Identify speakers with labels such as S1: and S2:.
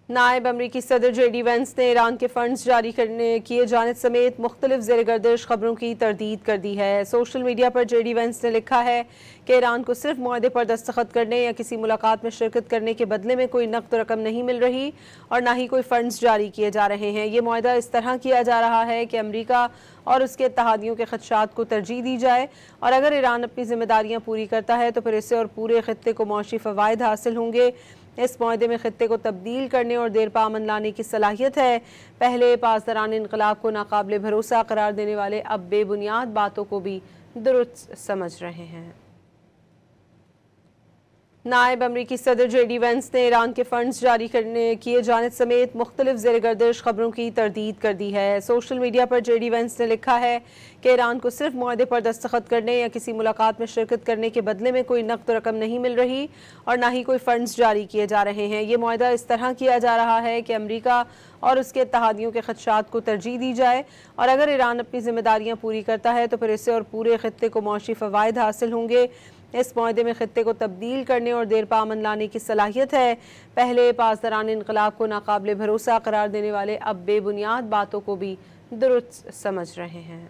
S1: نائب امریکی صدر جے ڈی وینس نے ایران کے فنڈز جاری کیے جانے سمیت مختلف زیر گردش خبروں کی تردید کر دی ہے۔ سوشل میڈیا پر جے ڈی وینس نے لکھا ہے کہ ایران کو صرف معاہدے پر دستخط کرنے یا کسی ملاقات میں شرکت کرنے کے بدلے میں کوئی نقد رقم نہیں مل رہی اور نہ ہی کوئی فنڈز جاری کیے جا رہے ہیں۔ یہ معاہدہ اس طرح کیا جا رہا ہے کہ امریکہ اور اس کے اتحادیوں کے خدشات کو ترجیح دی جائے، اور اگر ایران اپنی ذمہ داریاں پوری کرتا ہے تو پھر اسے اور پورے خطے کو معاشی فوائد حاصل ہوں گے۔ اس معاہدے میں خطے کو تبدیل کرنے اور دیر پا امن لانے کی صلاحیت ہے۔ پہلے پاسداران انقلاب کو ناقابل بھروسہ قرار دینے والے اب بے بنیاد باتوں کو بھی درست سمجھ رہے ہیں۔ نائب امریکی صدر جے ڈی وینس نے ایران کے فنڈز جاری کیے جانے سمیت مختلف زیر گردش خبروں کی تردید کر دی ہے۔ سوشل میڈیا پر جے ڈی وینس نے لکھا ہے کہ ایران کو صرف معاہدے پر دستخط کرنے یا کسی ملاقات میں شرکت کرنے کے بدلے میں کوئی نقد رقم نہیں مل رہی اور نہ ہی کوئی فنڈز جاری کیے جا رہے ہیں۔ یہ معاہدہ اس طرح کیا جا رہا ہے کہ امریکہ اور اس کے اتحادیوں کے خدشات کو ترجیح دی جائے، اور اگر ایران اپنی ذمہ داریاں پوری کرتا ہے تو پھر اسے اور پورے خطے کو معاشی فوائد حاصل ہوں گے۔ اس معاہدے میں خطے کو تبدیل کرنے اور دیر پا امن لانے کی صلاحیت ہے۔ پہلے پاسداران انقلاب کو ناقابل بھروسہ قرار دینے والے اب بے بنیاد باتوں کو بھی درست سمجھ رہے ہیں۔